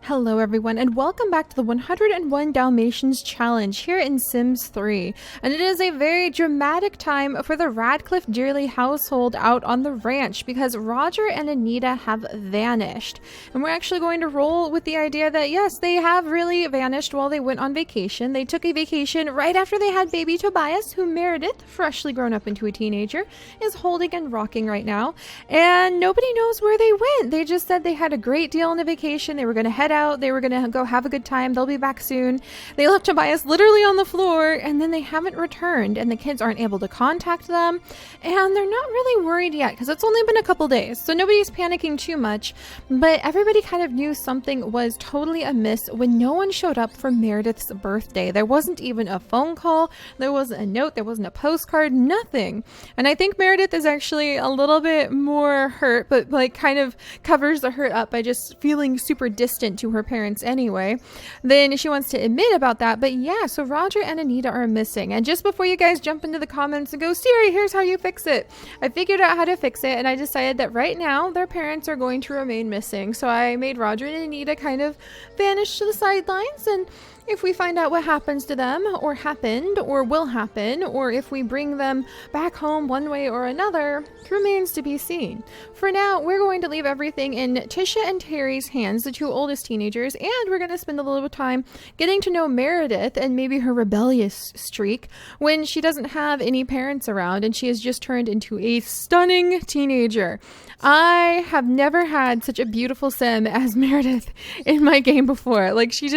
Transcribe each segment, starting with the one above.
Hello everyone and welcome back to the 101 Dalmatians challenge here in Sims 3. And it is a very dramatic time for the Radcliffe Dearly household out on the ranch because Roger and Anita have vanished. And we're actually going to roll with the idea that yes, they have really vanished while they went on vacation. They took a vacation right after they had baby Tobias, who Meredith, freshly grown up into a teenager, is holding and rocking right now. And nobody knows where they went. They just said they had a great deal on the vacation. They were going to head out. They were going to go have a good time. They'll be back soon. They left Tobias literally on the floor and then they haven't returned and the kids aren't able to contact them. And they're not really worried yet because it's only been a couple days. So nobody's panicking too much. But everybody kind of knew something was totally amiss when no one showed up for Meredith's birthday. There wasn't even a phone call. There wasn't a note. There wasn't a postcard. Nothing. And I think Meredith is actually a little bit more hurt, but like kind of covers the hurt up by just feeling super distant to her parents anyway. Then she wants to admit about that. But yeah, so Roger and Anita are missing. And just before you guys jump into the comments and go, Siri, here's how you fix it. I figured out how to fix it and I decided that right now their parents are going to remain missing. So I made Roger and Anita kind of vanish to the sidelines, and if we find out what happens to them, or happened, or will happen, or if we bring them back home one way or another, remains to be seen. For now, we're going to leave everything in Tisha and Terry's hands, the two oldest teenagers, and we're going to spend a little bit of time getting to know Meredith and maybe her rebellious streak when she doesn't have any parents around and she has just turned into a stunning teenager. I have never had such a beautiful sim as Meredith in my game before. Like, she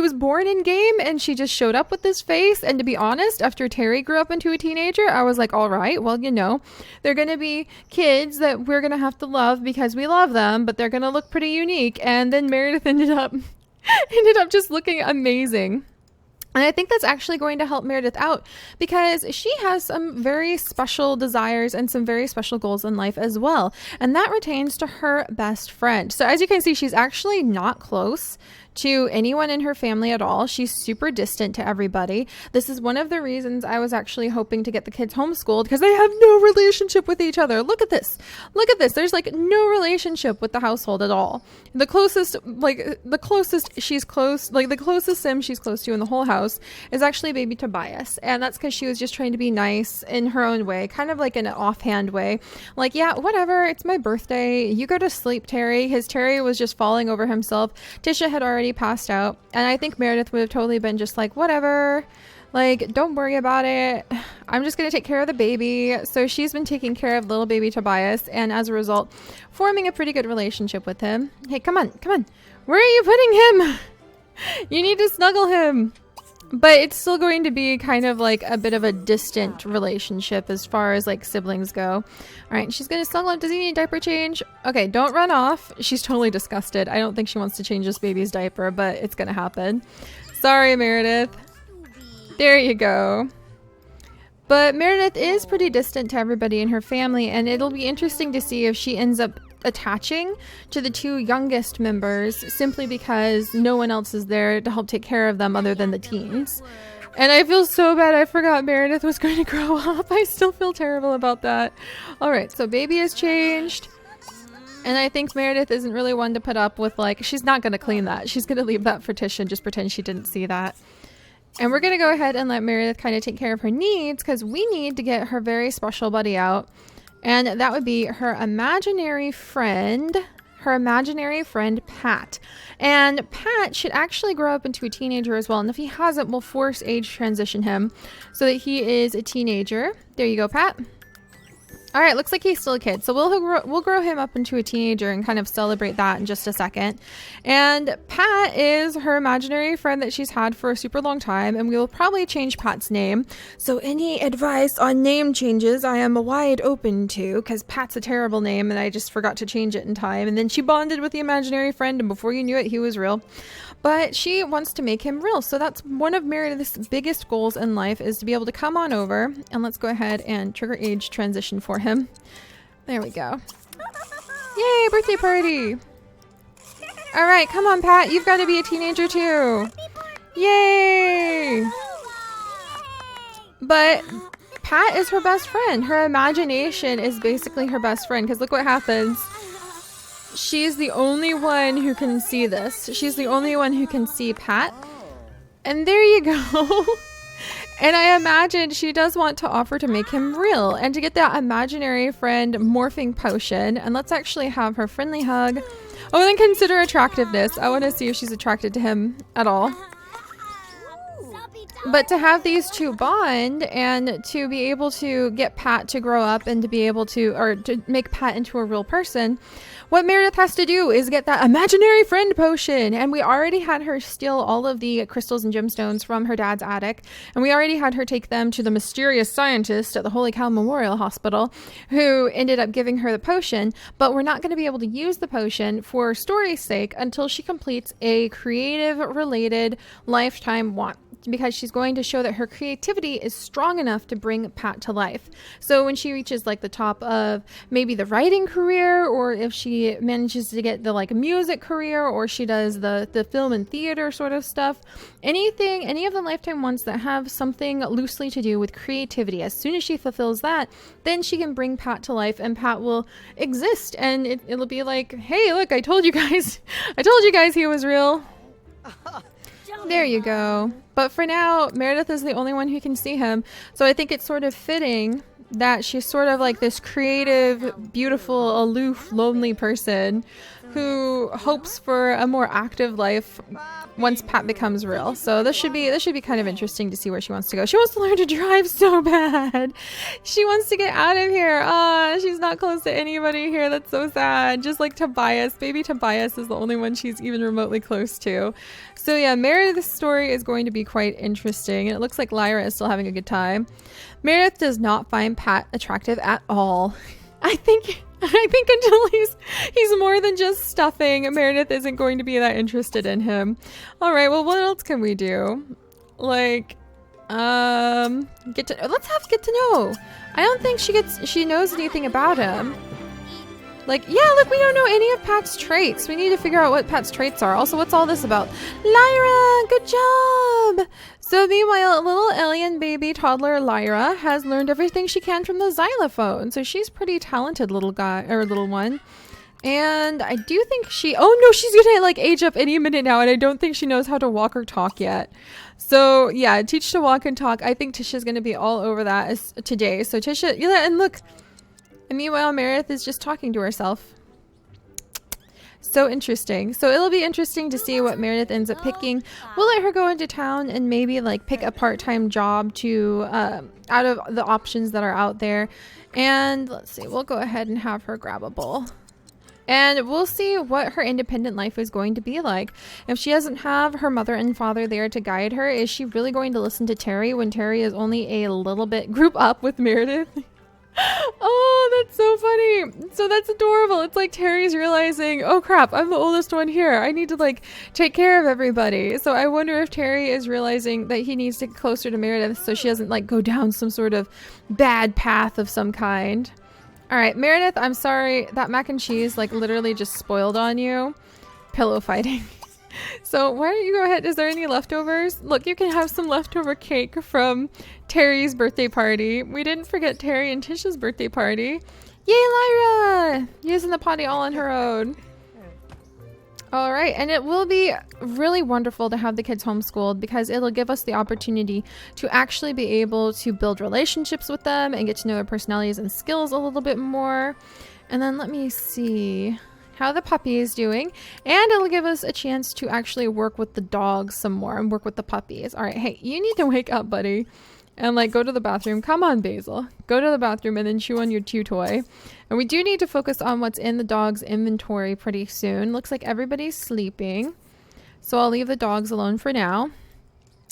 was born in game and she just showed up with this face. And to be honest, after Terry grew up into a teenager, I was like, all right, well, you know, they're going to be kids that we're going to have to love because we love them, but they're going to look pretty unique. And then Meredith ended up just looking amazing. And I think that's actually going to help Meredith out because she has some very special desires and some very special goals in life as well. And that pertains to her best friend. So as you can see, she's actually not close to anyone in her family at all. She's super distant to everybody. This is one of the reasons I was actually hoping to get the kids homeschooled because they have no relationship with each other. Look at this. Look at this. There's like no relationship with the household at all. The closest sim she's close to in the whole house is actually baby Tobias. And that's because she was just trying to be nice in her own way, kind of like in an offhand way. Like, yeah, whatever. It's my birthday. You go to sleep, Terry. Terry was just falling over himself. Tisha had already passed out, and I think Meredith would have totally been just like, whatever, like, don't worry about it, I'm just gonna take care of the baby. So she's been taking care of little baby Tobias, and as a result forming a pretty good relationship with him. Hey, come on, where are you putting him? You need to snuggle him. But it's still going to be kind of like a bit of a distant relationship as far as like siblings go. All right, she's going to snuggle him. Does he need a diaper change? Okay, don't run off. She's totally disgusted. I don't think she wants to change this baby's diaper, but it's going to happen. Sorry, Meredith. There you go. But Meredith is pretty distant to everybody in her family, and it'll be interesting to see if she ends up attaching to the two youngest members simply because no one else is there to help take care of them other than the teens. And I feel so bad I forgot Meredith was going to grow up. I still feel terrible about that. Alright, so baby has changed. And I think Meredith isn't really one to put up with, like, she's not going to clean that. She's going to leave that for Tisha and just pretend she didn't see that. And we're going to go ahead and let Meredith kind of take care of her needs because we need to get her very special buddy out. And that would be her imaginary friend, Pat. And Pat should actually grow up into a teenager as well. And if he hasn't, we'll force age transition him so that he is a teenager. There you go, Pat. All right, looks like he's still a kid. So we'll grow him up into a teenager and kind of celebrate that in just a second. And Pat is her imaginary friend that she's had for a super long time. And we will probably change Pat's name. So any advice on name changes, I am wide open to, because Pat's a terrible name and I just forgot to change it in time. And then she bonded with the imaginary friend and before you knew it, he was real. But she wants to make him real. So that's one of Meredith's biggest goals in life, is to be able to come on over. And let's go ahead and trigger age transition for him. There we go. Yay, birthday party. All right, come on, Pat. You've got to be a teenager too. Yay. But Pat is her best friend. Her imagination is basically her best friend because look what happens. she's the only one who can see this. She's the only one who can see Pat. And there you go. And I imagine she does want to offer to make him real and to get that imaginary friend morphing potion. And let's actually have her friendly hug. Oh, and then consider attractiveness. I want to see if she's attracted to him at all. But to have these two bond and to be able to get Pat to grow up and to be able to, or to make Pat into a real person, what Meredith has to do is get that imaginary friend potion. And we already had her steal all of the crystals and gemstones from her dad's attic. And we already had her take them to the mysterious scientist at the Holy Cow Memorial Hospital who ended up giving her the potion. But we're not going to be able to use the potion for story's sake until she completes a creative related lifetime want, because she's going to show that her creativity is strong enough to bring Pat to life. So when she reaches like the top of maybe the writing career, or if she manages to get the like music career, or she does the film and theater sort of stuff, any of the lifetime wants that have something loosely to do with creativity, as soon as she fulfills that, then she can bring Pat to life and Pat will exist. And it'll be like, hey, look, I told you guys he was real. There you go. But for now, Meredith is the only one who can see him. So I think it's sort of fitting that she's sort of like this creative, beautiful, aloof, lonely person who hopes for a more active life once Pat becomes real. So this should be kind of interesting to see where she wants to go. She wants to learn to drive so bad. She wants to get out of here. She's not close to anybody here. That's so sad. Just like Tobias. Baby Tobias is the only one she's even remotely close to. So yeah, Meredith's story is going to be quite interesting. And it looks like Lyra is still having a good time. Meredith does not find Pat attractive at all. I think until he's more than just stuffing, Meredith isn't going to be that interested in him. All right, well, what else can we do? Like, let's get to know. I don't think she knows anything about him. Like, yeah, look, we don't know any of Pat's traits. We need to figure out what Pat's traits are. Also, what's all this about? Lyra, good job! So meanwhile, little alien baby toddler Lyra has learned everything she can from the xylophone. So she's pretty talented little one. And I do think she's gonna like age up any minute now, and I don't think she knows how to walk or talk yet. So yeah, teach to walk and talk. I think Tisha's gonna be all over that today. So Tisha, yeah, and look. And meanwhile, Meredith is just talking to herself. So interesting. So it'll be interesting to see what Meredith ends up picking. We'll let her go into town and maybe like pick a part-time job to out of the options that are out there. And let's see, we'll go ahead and have her grab a bowl. And we'll see what her independent life is going to be like. If she doesn't have her mother and father there to guide her, is she really going to listen to Terry when Terry is only a little bit group up with Meredith? Oh, that's so funny. So that's adorable. It's like Terry's realizing, oh crap, I'm the oldest one here. I need to like take care of everybody. So I wonder if Terry is realizing that he needs to get closer to Meredith so she doesn't like go down some sort of bad path of some kind. All right, Meredith, I'm sorry. That mac and cheese like literally just spoiled on you. Pillow fighting. So why don't you go ahead? Is there any leftovers? Look, you can have some leftover cake from Terry's birthday party. We didn't forget Terry and Tisha's birthday party. Yay, Lyra! Using the potty all on her own. All right, and it will be really wonderful to have the kids homeschooled because it'll give us the opportunity to actually be able to build relationships with them and get to know their personalities and skills a little bit more. And then let me see how the puppy is doing, and it'll give us a chance to actually work with the dogs some more and work with the puppies. All right, hey, you need to wake up, buddy, and like go to the bathroom. Come on, Basil, go to the bathroom and then chew on your chew toy. And we do need to focus on what's in the dog's inventory pretty soon. Looks like everybody's sleeping, so I'll leave the dogs alone for now.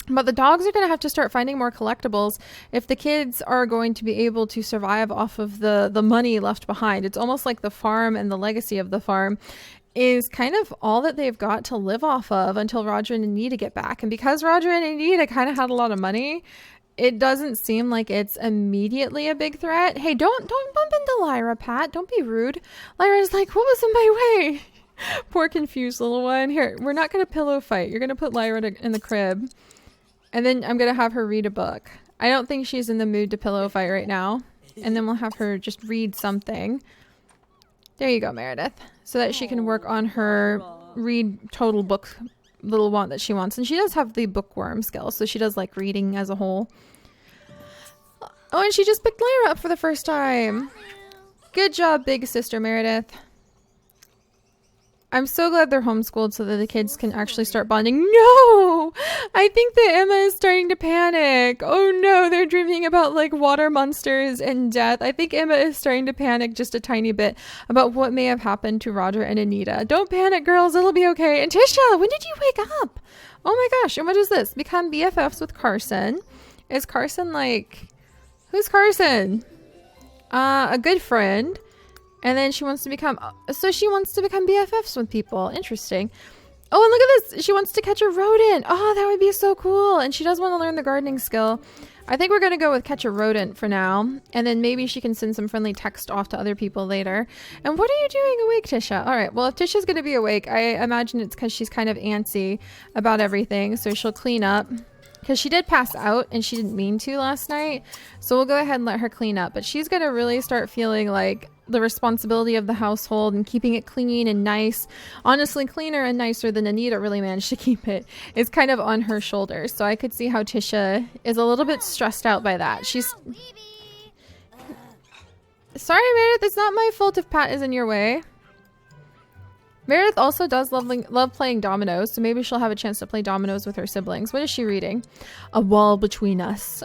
But the dogs are going to have to start finding more collectibles if the kids are going to be able to survive off of the money left behind. It's almost like the farm and the legacy of the farm is kind of all that they've got to live off of until Roger and Anita get back. And because Roger and Anita kind of had a lot of money, it doesn't seem like it's immediately a big threat. Hey, don't bump into Lyra, Pat. Don't be rude. Lyra's like, what was in my way? Poor confused little one. Here, we're not going to pillow fight. You're going to put Lyra in the crib. And then I'm going to have her read a book. I don't think she's in the mood to pillow fight right now. And then we'll have her just read something. There you go, Meredith. So that she can work on her read total book little want that she wants. And she does have the bookworm skill, so she does like reading as a whole. Oh, and she just picked Lyra up for the first time. Good job, big sister Meredith. I'm so glad they're homeschooled so that the kids can actually start bonding. No! I think that Emma is starting to panic. Oh no, they're dreaming about like water monsters and death. I think Emma is starting to panic just a tiny bit about what may have happened to Roger and Anita. Don't panic, girls. It'll be okay. And Tisha, when did you wake up? Oh my gosh. And what is this? Become BFFs with Carson. Is Carson like... Who's Carson? A good friend. And then she wants to become... So she wants to become BFFs with people. Interesting. Oh, and look at this. She wants to catch a rodent. Oh, that would be so cool. And she does want to learn the gardening skill. I think we're going to go with catch a rodent for now. And then maybe she can send some friendly text off to other people later. And what are you doing awake, Tisha? All right. Well, if Tisha's going to be awake, I imagine it's because she's kind of antsy about everything. So she'll clean up. Because she did pass out and she didn't mean to last night. So we'll go ahead and let her clean up. But she's going to really start feeling like the responsibility of the household and keeping it clean and nice. Honestly, cleaner and nicer than Anita really managed to keep it is kind of on her shoulders. So I could see how Tisha is a little bit stressed out by that. She's... Sorry, Meredith. It's not my fault if Pat is in your way. Meredith also does love playing dominoes, so maybe she'll have a chance to play dominoes with her siblings. What is she reading? A Wall Between Us.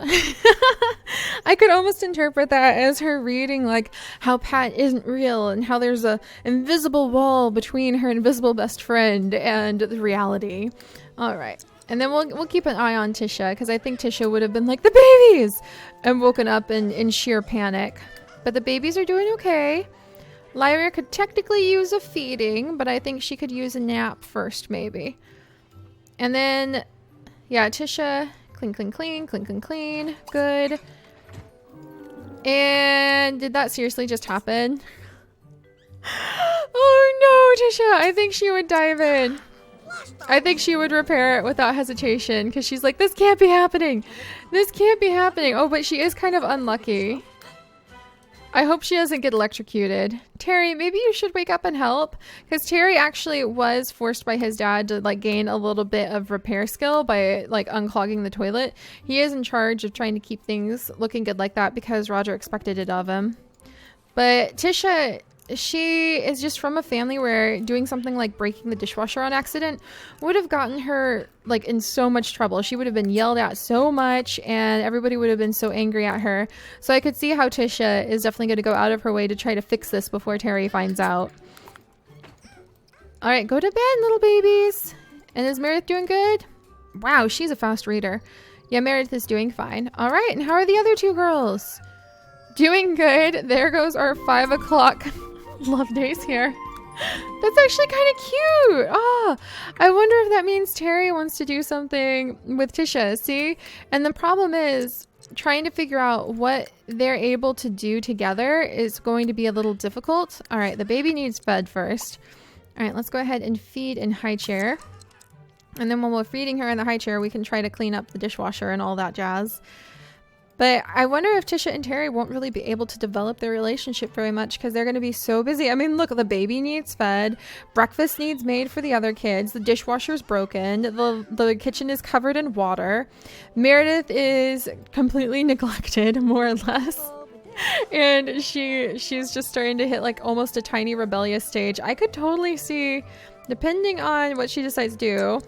I could almost interpret that as her reading like how Pat isn't real and how there's a invisible wall between her invisible best friend and the reality. All right. And then we'll keep an eye on Tisha because I think Tisha would have been like, the babies! And woken up in sheer panic. But the babies are doing okay. Lyra could technically use a feeding, but I think she could use a nap first, maybe. And then, yeah, Tisha, clean, clean, clean, clean, clean, clean. Good. And did that seriously just happen? Oh no, Tisha, I think she would dive in. I think she would repair it without hesitation because she's like, this can't be happening. This can't be happening. Oh, but she is kind of unlucky. I hope she doesn't get electrocuted. Terry, maybe you should wake up and help. Because Terry actually was forced by his dad to like gain a little bit of repair skill by like unclogging the toilet. He is in charge of trying to keep things looking good like that because Roger expected it of him. But Tisha, she is just from a family where doing something like breaking the dishwasher on accident would have gotten her like in so much trouble. She would have been yelled at so much and everybody would have been so angry at her. So I could see how Tisha is definitely going to go out of her way to try to fix this before Terry finds out. All right, go to bed, little babies. And is Meredith doing good? Wow, she's a fast reader. Yeah, Meredith is doing fine. All right, and how are the other two girls? Doing good. There goes our 5 o'clock love days here. That's actually kind of cute. Oh, I wonder if that means Terry wants to do something with Tisha. See? And the problem is trying to figure out what they're able to do together is going to be a little difficult. All right, the baby needs fed first. All right, let's go ahead and feed in high chair. And then when we're feeding her in the high chair, we can try to clean up the dishwasher and all that jazz. But I wonder if Tisha and Terry won't really be able to develop their relationship very much because they're going to be so busy. I mean, look, the baby needs fed. Breakfast needs made for the other kids. The dishwasher's broken. The kitchen is covered in water. Meredith is completely neglected, more or less. And she's just starting to hit like almost a tiny rebellious stage. I could totally see, depending on what she decides to do,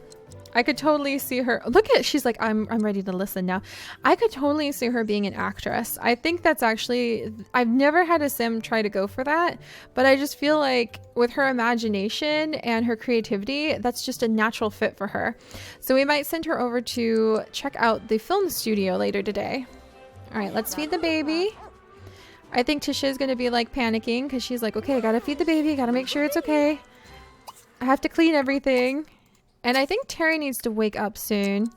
I could totally see her. Look at, she's like, I'm ready to listen now. I could totally see her being an actress. I think that's actually, I've never had a sim try to go for that, but I just feel like with her imagination and her creativity, that's just a natural fit for her. So we might send her over to check out the film studio later today. All right, let's feed the baby. I think Tisha is going to be like panicking because she's like, okay, I got to feed the baby. Got to make sure it's okay. I have to clean everything. And I think Terry needs to wake up soon.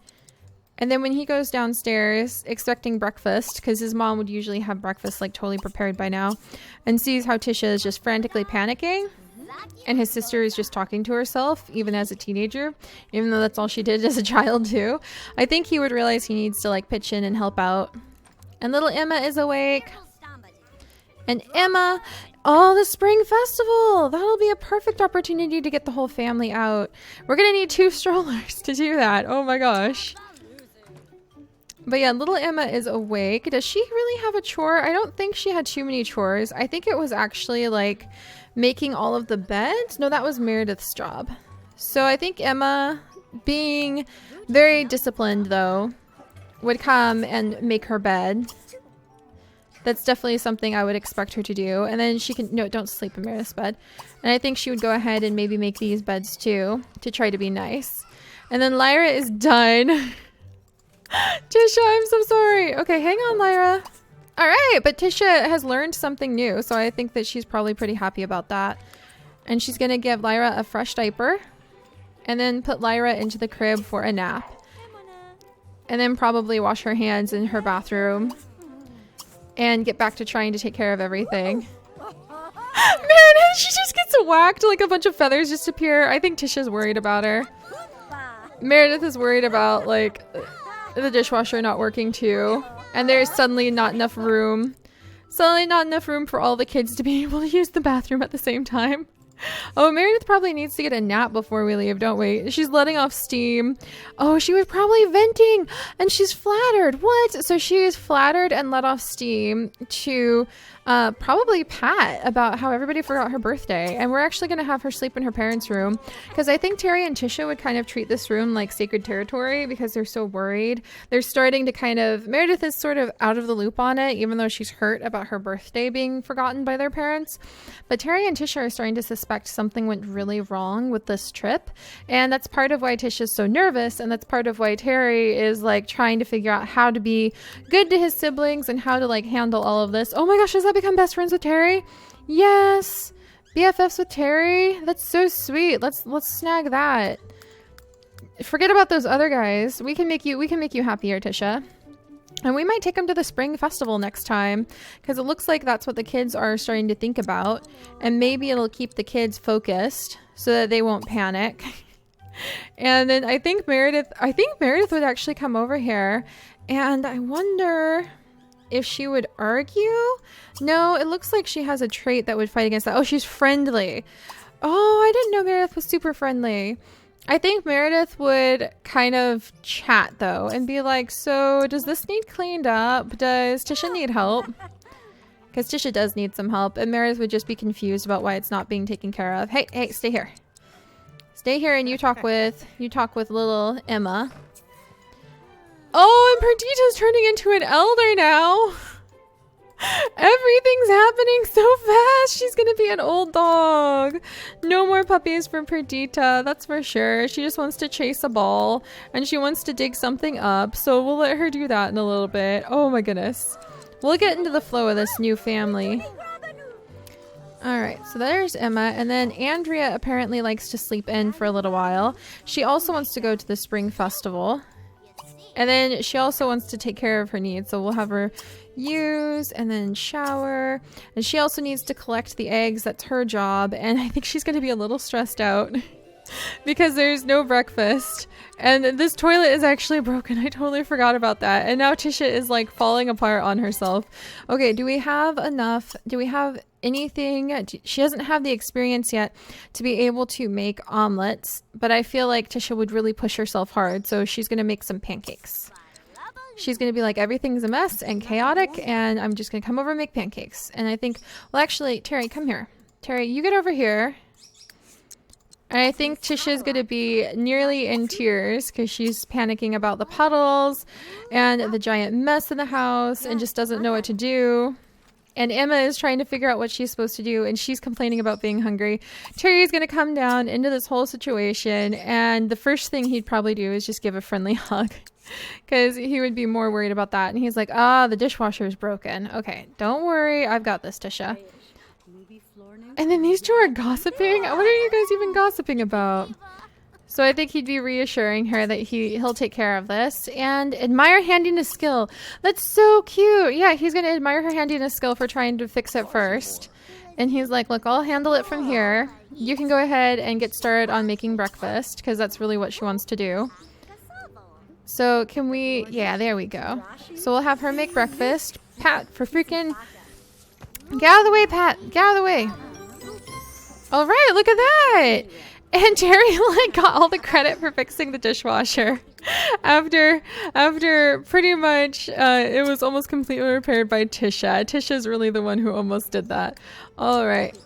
And then when he goes downstairs expecting breakfast, because his mom would usually have breakfast like totally prepared by now, and sees how Tisha is just frantically panicking, and his sister is just talking to herself, even as a teenager, even though that's all she did as a child too, I think he would realize he needs to like pitch in and help out. And little Emma is awake. And Emma, oh, the spring festival. That'll be a perfect opportunity to get the whole family out. We're gonna need 2 strollers to do that. Oh my gosh. But yeah, little Emma is awake. Does she really have a chore? I don't think she had too many chores. I think it was actually like making all of the beds. No, that was Meredith's job. So I think Emma, being very disciplined though, would come and make her bed. That's definitely something I would expect her to do. And then she can, no, don't sleep in Meredith's bed. And I think she would go ahead and maybe make these beds too, to try to be nice. And then Lyra is done. Tisha, I'm so sorry. Okay, hang on, Lyra. All right, but Tisha has learned something new, so I think that she's probably pretty happy about that. And she's gonna give Lyra a fresh diaper, and then put Lyra into the crib for a nap. And then probably wash her hands in her bathroom. And get back to trying to take care of everything. Meredith, she just gets whacked, like a bunch of feathers just appear. I think Tisha's worried about her. Meredith is worried about, like, the dishwasher not working too. And there's suddenly not enough room. Suddenly not enough room for all the kids to be able to use the bathroom at the same time. Oh, Meredith probably needs to get a nap before we leave, don't we? She's letting off steam. Oh, she was probably venting and she's flattered. What? So she is flattered and let off steam to probably Pat about how everybody forgot her birthday. And we're actually going to have her sleep in her parents' room because I think Terry and Tisha would kind of treat this room like sacred territory because they're so worried. They're starting to kind of, Meredith is sort of out of the loop on it, even though she's hurt about her birthday being forgotten by their parents. But Terry and Tisha are starting to suspect something went really wrong with this trip. And that's part of why Tisha's so nervous. And that's part of why Terry is like trying to figure out how to be good to his siblings and how to like handle all of this. Oh my gosh, does that become best friends with Terry? Yes. BFFs with Terry. That's so sweet. Let's snag that. Forget about those other guys. We can make you happier, Tisha. And we might take them to the spring festival next time because it looks like that's what the kids are starting to think about. And maybe it'll keep the kids focused so that they won't panic. And then I think Meredith would actually come over here. And I wonder if she would argue. No, it looks like she has a trait that would fight against that. Oh, she's friendly. Oh, I didn't know Meredith was super friendly. I think Meredith would kind of chat though and be like, so does this need cleaned up? Does Tisha need help? Because Tisha does need some help. And Meredith would just be confused about why it's not being taken care of. Hey, stay here. Stay here and you talk with little Emma. Oh, and Perdita's turning into an elder now. Everything's happening so fast. She's gonna be an old dog. No more puppies for Perdita, that's for sure. She just wants to chase a ball and she wants to dig something up. So we'll let her do that in a little bit. Oh my goodness. We'll get into the flow of this new family. Alright, so there's Emma. And then Andrea apparently likes to sleep in for a little while. She also wants to go to the spring festival. And then she also wants to take care of her needs. So we'll have her use and then shower. And she also needs to collect the eggs. That's her job. And I think she's going to be a little stressed out because there's no breakfast. And this toilet is actually broken. I totally forgot about that. And now Tisha is like falling apart on herself. Okay, do we have enough? Do we have anything? She doesn't have the experience yet to be able to make omelets, but I feel like Tisha would really push herself hard. So she's going to make some pancakes. She's going to be like, everything's a mess and chaotic, and I'm just going to come over and make pancakes. And I think, well, actually, Terry, come here. Terry, you get over here. And I think Tisha's going to be nearly in tears because she's panicking about the puddles and the giant mess in the house and just doesn't know what to do. And Emma is trying to figure out what she's supposed to do, and she's complaining about being hungry. Terry's going to come down into this whole situation, and the first thing he'd probably do is just give a friendly hug because he would be more worried about that. And he's like, the dishwasher is broken. Okay, don't worry. I've got this, Tisha. And then these two are gossiping. What are you guys even gossiping about? So I think he'd be reassuring her that he'll take care of this and admire handiness skill. That's so cute. Yeah, he's going to admire her handiness skill for trying to fix it first. And he's like, look, I'll handle it from here. You can go ahead and get started on making breakfast because that's really what she wants to do. So can we, yeah, there we go. So we'll have her make breakfast. Pat Get out of the way, Pat. Get out of the way. All right, look at that. And Terry like got all the credit for fixing the dishwasher after pretty much it was almost completely repaired by Tisha. Tisha's really the one who almost did that. All right.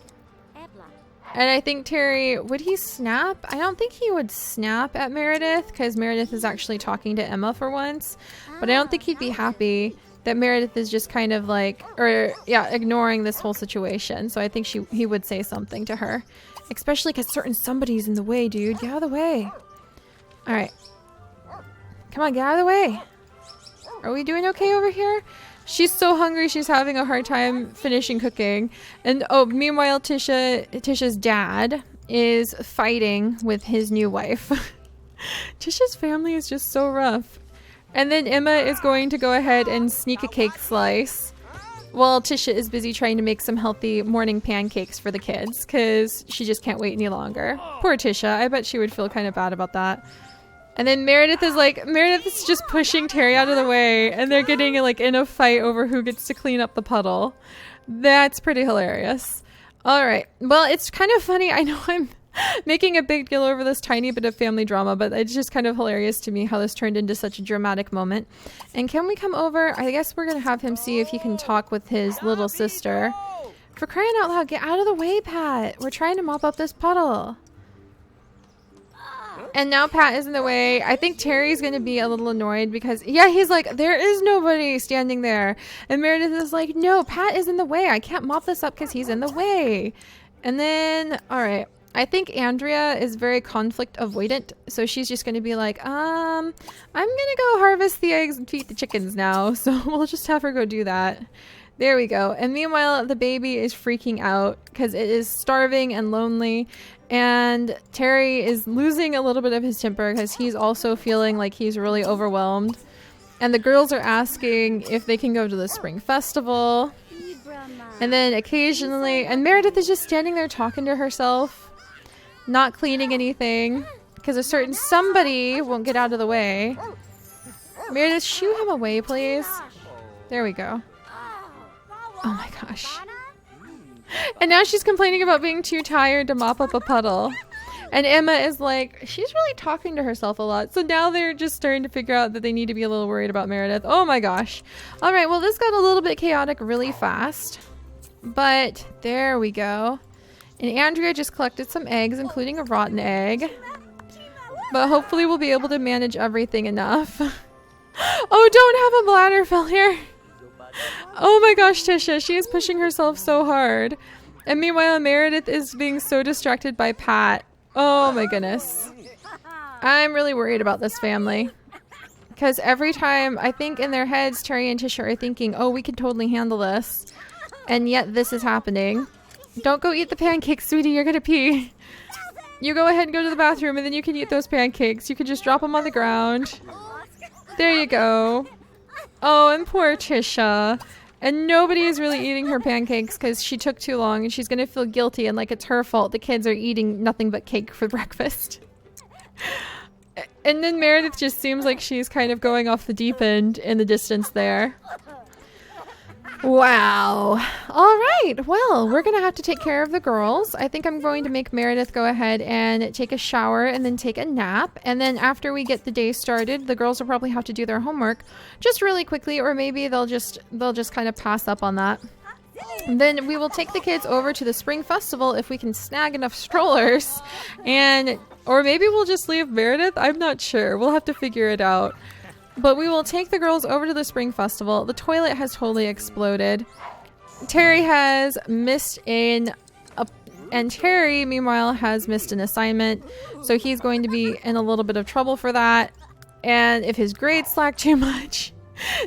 And I think Terry, would he snap? I don't think he would snap at Meredith because Meredith is actually talking to Emma for once. But I don't think he'd be happy that Meredith is just kind of like, or yeah, ignoring this whole situation. So I think he would say something to her. Especially because certain somebody's in the way, dude. Get out of the way. Alright. Come on, get out of the way. Are we doing okay over here? She's so hungry, she's having a hard time finishing cooking. And oh, meanwhile, Tisha's dad is fighting with his new wife. Tisha's family is just so rough. And then Emma is going to go ahead and sneak a cake slice. Well, Tisha is busy trying to make some healthy morning pancakes for the kids because she just can't wait any longer. Poor Tisha. I bet she would feel kind of bad about that. And then Meredith is just pushing Terry out of the way and they're getting like in a fight over who gets to clean up the puddle. That's pretty hilarious. All right. Well, it's kind of funny. I know I'm making a big deal over this tiny bit of family drama, but it's just kind of hilarious to me how this turned into such a dramatic moment. And can we come over? I guess we're going to have him see if he can talk with his little sister. For crying out loud, get out of the way, Pat. We're trying to mop up this puddle. And now Pat is in the way. I think Terry's going to be a little annoyed because, yeah, he's like, there is nobody standing there. And Meredith is like, no, Pat is in the way. I can't mop this up because he's in the way. And then, all right. I think Andrea is very conflict avoidant, so she's just going to be like, I'm going to go harvest the eggs and feed the chickens now, so we'll just have her go do that. There we go. And meanwhile, the baby is freaking out because it is starving and lonely, and Terry is losing a little bit of his temper because he's also feeling like he's really overwhelmed. And the girls are asking if they can go to the spring festival. And then occasionally, and Meredith is just standing there talking to herself. Not cleaning anything because a certain somebody won't get out of the way. Meredith, shoo him away, please. There we go. Oh my gosh. And now she's complaining about being too tired to mop up a puddle. And Emma is like, she's really talking to herself a lot. So now they're just starting to figure out that they need to be a little worried about Meredith. Oh my gosh. All right, well, this got a little bit chaotic really fast. But there we go. And Andrea just collected some eggs, including a rotten egg. But hopefully we'll be able to manage everything enough. Oh, don't have a bladder failure. Oh my gosh, Tisha. She is pushing herself so hard. And meanwhile, Meredith is being so distracted by Pat. Oh my goodness. I'm really worried about this family. Because every time, I think in their heads, Terry and Tisha are thinking, oh, we can totally handle this. And yet this is happening. Don't go eat the pancakes, sweetie. You're gonna pee. You go ahead and go to the bathroom and then you can eat those pancakes. You can just drop them on the ground. There you go. Oh, and poor Tisha. And nobody is really eating her pancakes because she took too long and she's gonna feel guilty and like it's her fault the kids are eating nothing but cake for breakfast. And then Meredith just seems like she's kind of going off the deep end in the distance there. Wow. All right. Well, we're going to have to take care of the girls. I think I'm going to make Meredith go ahead and take a shower and then take a nap. And then after we get the day started, the girls will probably have to do their homework just really quickly, or maybe they'll just kind of pass up on that. And then we will take the kids over to the spring festival if we can snag enough strollers, or maybe we'll just leave Meredith. I'm not sure. We'll have to figure it out. But we will take the girls over to the spring festival. The toilet has totally exploded. Terry has missed and Terry, meanwhile, has missed an assignment. So he's going to be in a little bit of trouble for that. And if his grades slack too much,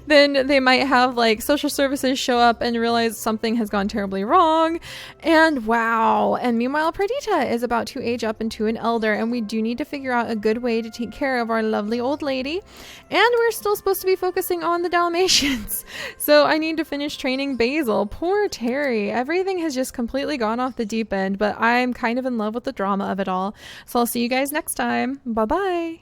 then they might have like social services show up and realize something has gone terribly wrong. And wow. And meanwhile, Perdita is about to age up into an elder, and we do need to figure out a good way to take care of our lovely old lady. And we're still supposed to be focusing on the Dalmatians. So I need to finish training Basil. Poor Terry. Everything has just completely gone off the deep end, but I'm kind of in love with the drama of it all. So I'll see you guys next time. Bye-bye.